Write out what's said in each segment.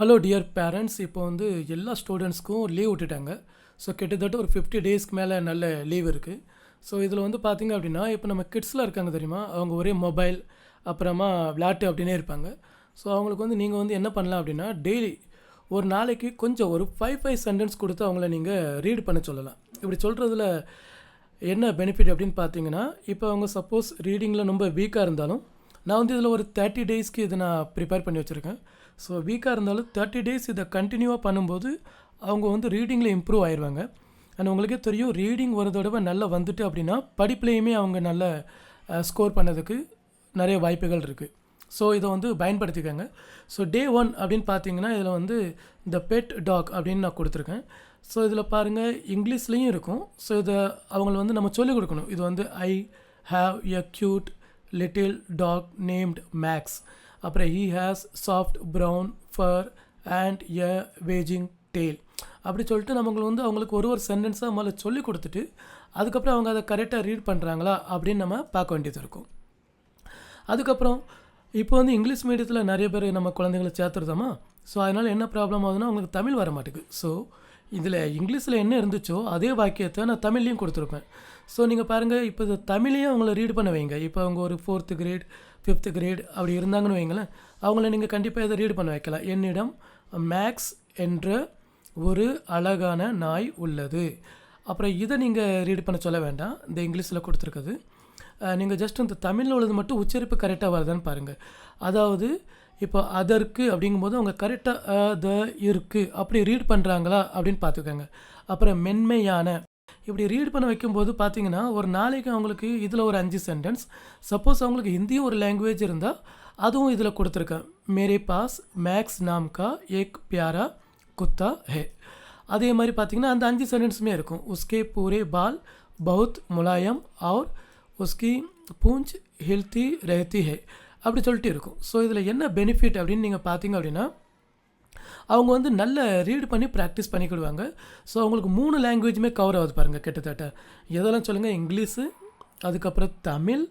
Hello dear parents. இப்போ வந்து எல்லா ஸ்டூடெண்ட்ஸ்க்கும் லீவ் விட்டுட்டாங்க. ஸோ கிட்டத்தட்ட ஒரு 50 டேஸ்க்கு மேலே நல்ல லீவ் இருக்குது. ஸோ இதில் வந்து பார்த்திங்க அப்படின்னா, இப்போ நம்ம கிட்ஸ்லாம் இருக்காங்க தெரியுமா, அவங்க ஒரே மொபைல் அப்புறமா விளையாட்டு அப்படின்னே இருப்பாங்க. ஸோ அவங்களுக்கு வந்து நீங்கள் வந்து என்ன பண்ணலாம் அப்படின்னா, டெய்லி ஒரு நாளைக்கு கொஞ்சம் ஒரு 5 சென்டென்ஸ் கொடுத்து அவங்கள நீங்கள் ரீட் பண்ண சொல்லலாம். இப்படி சொல்கிறதுல என்ன பெனிஃபிட் அப்படின்னு பார்த்தீங்கன்னா, இப்போ அவங்க சப்போஸ் ரீடிங்கில் ரொம்ப வீக்காக இருந்தாலும், நான் வந்து இதில் ஒரு 30 டேஸ்க்கு இதை நான் ப்ரிப்பேர் பண்ணி வச்சுருக்கேன். ஸோ வீக்காக இருந்தாலும் 30 டேஸ் இதை கண்டினியூவாக பண்ணும்போது அவங்க வந்து ரீடிங்கில் இம்ப்ரூவ் ஆயிடுவாங்க. அண்ட் உங்களுக்கே தெரியும், ரீடிங் ஒரு தடவை நல்லா வந்துட்டு அப்படின்னா படிப்புலேயுமே அவங்க நல்ல ஸ்கோர் பண்ணதுக்கு நிறைய வாய்ப்புகள் இருக்குது. ஸோ இதை வந்து பயன்படுத்திக்கோங்க. ஸோ டே 1 அப்படின்னு பார்த்தீங்கன்னா, இதில் வந்து இந்த பெட் டாக் அப்படின்னு நான் கொடுத்துருக்கேன். ஸோ இதில் பாருங்கள், இங்கிலீஷ்லேயும் இருக்கும். ஸோ இதை அவங்கள வந்து நம்ம சொல்லிக் கொடுக்கணும். இது வந்து I have a cute little dog named Max. அப்புறம் he has soft brown fur and a wagging tail. அப்படி சொல்லிட்டு நம்ம வந்து அவங்களுக்கு ஒரு சென்டென்ஸாக முதல்ல சொல்லி கொடுத்துட்டு அதுக்கப்புறம் அவங்க அதை கரெக்டாக ரீட் பண்ணுறாங்களா அப்படின்னு நம்ம பார்க்க வேண்டியது இருக்கும். அதுக்கப்புறம் இப்போ வந்து இங்கிலீஷ் மீடியத்தில் நிறைய பேர் நம்ம குழந்தைங்களை சேர்த்துருதோமா. ஸோ அதனால் என்ன ப்ராப்ளம் ஆகுதுன்னா, அவங்களுக்கு தமிழ் வர மாட்டேங்குது. ஸோ இதில் இங்கிலீஷில் என்ன இருந்துச்சோ அதே வாக்கியத்தை நான் தமிழ்லேயும் கொடுத்துருப்பேன். ஸோ நீங்கள் பாருங்கள், இப்போ இது தமிழையும் அவங்கள ரீட் பண்ண வைங்க. இப்போ அவங்க ஒரு 4th கிரேட் 5th கிரேட் அப்படி இருந்தாங்கன்னு வைங்களேன், அவங்கள நீங்கள் கண்டிப்பாக இதை ரீட் பண்ண வைக்கலாம். என்னிடம் மேக்ஸ் என்ற ஒரு அழகான நாய் உள்ளது. அப்புறம் இதை நீங்கள் ரீட் பண்ண சொல்ல வேண்டாம், இந்த இங்கிலீஷில் கொடுத்துருக்குது. நீங்கள் ஜஸ்ட் இந்த தமிழில் உள்ளது மட்டும் உச்சரிப்பு கரெக்டாக வருதான்னு பாருங்கள். அதாவது இப்போ அதற்கு அப்படிங்கும்போது அவங்க கரெக்டாக த இருக்குது அப்படி ரீட் பண்ணுறாங்களா அப்படின்னு பார்த்துக்கோங்க. அப்புறம் மென்மையான இப்படி ரீட் பண்ண வைக்கும்போது பார்த்தீங்கன்னா, ஒரு நாளைக்கு அவங்களுக்கு இதில் ஒரு 5 சென்டென்ஸ். சப்போஸ் அவங்களுக்கு ஹிந்தியும் ஒரு லாங்குவேஜ் இருந்தால் அதுவும் இதில் கொடுத்துருக்கேன். மேரே பாஸ் மேக்ஸ் நாம் கா ஏக் பியாரா குத்தா ஹே. அதே மாதிரி பார்த்தீங்கன்னா அந்த 5 சென்டென்ஸுமே இருக்கும். உஸ்கே பூரே பால் பஹுத் முலாயம் और உஸ்கி பூஞ்ச் ஹில்தி ரஹத்தி ஹே அப்படி சொல்லிட்டு இருக்கும். ஸோ இதில் என்ன பெனிஃபிட் அப்படின்னு நீங்கள் பார்த்தீங்க அப்படின்னா, அவங்க வந்து நல்ல ரீட் பண்ணி ப்ராக்டிஸ் பண்ணிக்கிடுவாங்க. ஸோ அவங்களுக்கு 3 லாங்குவேஜுமே கவர் ஆகுது பாருங்கள். கிட்டத்தட்ட எதெல்லாம் சொல்லுங்கள், இங்கிலீஷு, அதுக்கப்புறம் தமிழ்,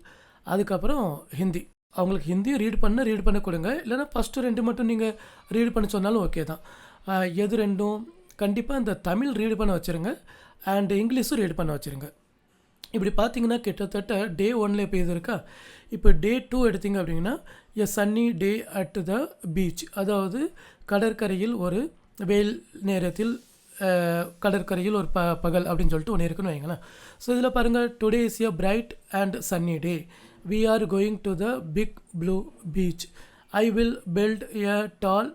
அதுக்கப்புறம் ஹிந்தி. அவங்களுக்கு ஹிந்தியும் ரீட் பண்ண கொடுங்க. இல்லைனா ஃபஸ்ட்டு 2 மட்டும் நீங்கள் ரீட் பண்ண சொன்னாலும் ஓகே தான். எது 2ம் கண்டிப்பாக இந்த தமிழ் ரீட் பண்ண வச்சுருங்க அண்ட் இங்கிலீஷும் ரீட் பண்ண வச்சுருங்க. இப்படி பார்த்தீங்கன்னா கிட்டத்தட்ட டே 1ல் இப்போ இது இருக்கா. இப்போ டே 2 எடுத்திங்க அப்படிங்கன்னா, a sunny day at the beach, அதாவது கடற்கரையில் ஒரு வெயில் நேரத்தில் கடற்கரையில் ஒரு பகல் அப்படின்னு சொல்லிட்டு ஒன்று இருக்குன்னு வைங்களேன். ஸோ இதில் பாருங்கள், today is a bright and sunny day, we are going to the big blue beach, I will build a tall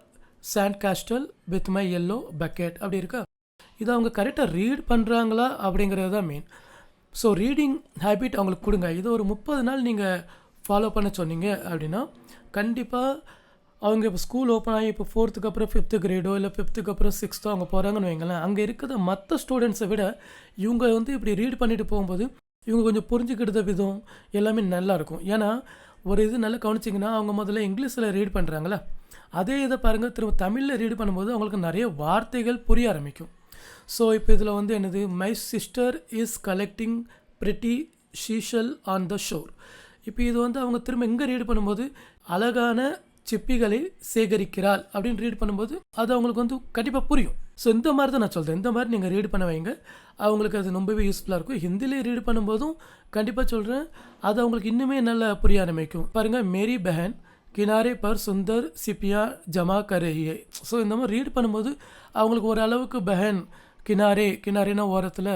sand castle with my yellow bucket அப்படி இருக்கா. இதை அவங்க கரெக்டாக ரீட் பண்ணுறாங்களா அப்படிங்கிறது தான் மெயின். ஸோ ரீடிங் ஹேபிட் அவங்களுக்கு கொடுங்க. இது ஒரு 30 நாள் நீங்கள் ஃபாலோ பண்ண சொன்னீங்க அப்படின்னா, கண்டிப்பாக அவங்க இப்போ ஸ்கூல் ஓப்பன் ஆகி இப்போ 4th அப்புறம் 5th கிரேடோ இல்லை 5th அப்புறம் 6th அவங்க போகிறாங்கன்னு வைங்களேன், அங்கே இருக்கிற மற்ற ஸ்டூடெண்ட்ஸை விட இவங்க வந்து இப்படி ரீட் பண்ணிட்டு போகும்போது இவங்க கொஞ்சம் புரிஞ்சுக்கிட்ட விதம் எல்லாமே நல்லாயிருக்கும். ஏன்னா ஒரு இது நல்லா கவனிச்சிங்கன்னா, அவங்க முதல்ல இங்கிலீஷில் ரீட் பண்ணுறாங்களா, அதே இதை பாருங்கள் திரும்ப தமிழில் ரீட் பண்ணும்போது அவங்களுக்கு நிறைய வார்த்தைகள் புரிய ஆரம்பிக்கும். ஸோ இப்போ இதில் வந்து என்னது, my sister is collecting pretty seashell on the shore. இப்போ இது வந்து அவங்க திரும்ப எங்கே ரீட் பண்ணும்போது அழகான சிப்பிகளை சேகரிக்கிறாள் அப்படின்னு ரீட் பண்ணும்போது அது அவங்களுக்கு வந்து கண்டிப்பாக புரியும். ஸோ இந்த மாதிரி தான் நான் சொல்கிறேன், இந்த மாதிரி நீங்கள் ரீட் பண்ண வைங்க, அவங்களுக்கு அது ரொம்பவே யூஸ்ஃபுல்லாக இருக்கும். ஹிந்திலே ரீட் பண்ணும்போதும் கண்டிப்பாக சொல்கிறேன், அது அவங்களுக்கு இன்னுமே நல்லா புரிய ஆரம்பிக்கும். பாருங்கள், மேரி பெஹன் கினாரே பர் சுந்தர் சிப்பியா ஜமா கரஹியே. ஸோ இந்த மாதிரி ரீட் பண்ணும்போது அவங்களுக்கு ஓரளவுக்கு பெஹன் கினாரேனா ஓரத்தில்,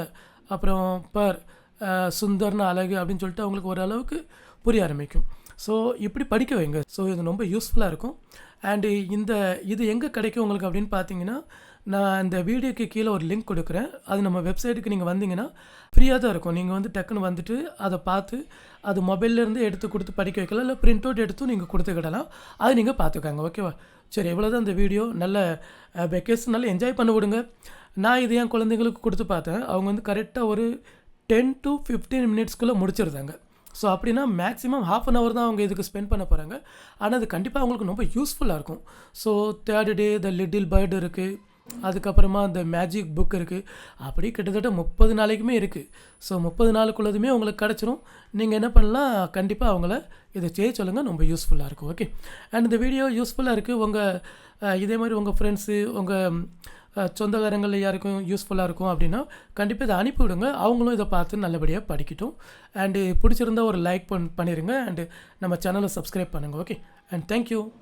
அப்புறம் பர் சுந்தர்னா அழகு அப்படின்னு சொல்லிட்டு அவங்களுக்கு ஓரளவுக்கு புரிய ஆரம்பிக்கும். ஸோ இப்படி படிக்க வைங்க. ஸோ இது ரொம்ப யூஸ்ஃபுல்லாக இருக்கும். அண்டு இது எங்கே கிடைக்கும் உங்களுக்கு அப்படின்னு பார்த்தீங்கன்னா, நான் இந்த வீடியோக்கு கீழே ஒரு லிங்க் கொடுக்குறேன். அது நம்ம வெப்சைட்டுக்கு நீங்கள் வந்தீங்கன்னா ஃப்ரீயாக தான் இருக்கும். நீங்கள் வந்து டக்குன்னு வந்துட்டு அதை பார்த்து அது மொபைல்லேருந்து எடுத்து கொடுத்து படிக்க வைக்கலாம், இல்லை பிரிண்ட் அவுட் எடுத்தும் நீங்கள் கொடுத்துக்கிடலாம். அது நீங்கள் பார்த்துக்கோங்க, ஓகேவா. சரி, இவ்வளோ தான் இந்த வீடியோ. நல்ல வெக்கேஷன் நல்லா என்ஜாய் பண்ண விடுங்க. நான் இது என் குழந்தைங்களுக்கு கொடுத்து பார்த்தேன், அவங்க வந்து கரெக்டாக ஒரு 10 to 15 மினிட்ஸ்க்குள்ளே முடிச்சிருந்தாங்க. ஸோ அப்படின்னா மேக்ஸிமம் 1/2 hour தான் அவங்க இதுக்கு ஸ்பெண்ட் பண்ண போகிறாங்க. ஆனால் அது கண்டிப்பாக அவங்களுக்கு ரொம்ப யூஸ்ஃபுல்லாக இருக்கும். So 3rd day the little bird இருக்குது, அதுக்கப்புறமா அந்த மேஜிக் புக் இருக்குது. அப்படி கிட்டத்தட்ட 30 நாளைக்குமே இருக்குது. ஸோ 30 நாளுக்குள்ளதுமே உங்களுக்கு கிடச்சிரும். நீங்கள் என்ன பண்ணலாம், கண்டிப்பாக அவங்கள இதை செய்ய சொல்லுங்கள். ரொம்ப யூஸ்ஃபுல்லாக இருக்கும். ஓகே. அண்ட் இந்த வீடியோ யூஸ்ஃபுல்லாக இருக்குது. இதே மாதிரி உங்கள் ஃப்ரெண்ட்ஸு, உங்கள் சொந்தக்காரங்கள் யாருக்கும் யூஸ்ஃபுல்லாக இருக்கும் அப்படின்னா கண்டிப்பாக இதை அனுப்பிவிடுங்க. அவங்களும் இதை பார்த்து நல்லபடியாக படிக்கட்டும். அண்டு பிடிச்சிருந்தா ஒரு லைக் பண்ணிடுங்க. அண்டு நம்ம சேனலை சப்ஸ்கிரைப் பண்ணுங்கள். ஓகே. And thank you.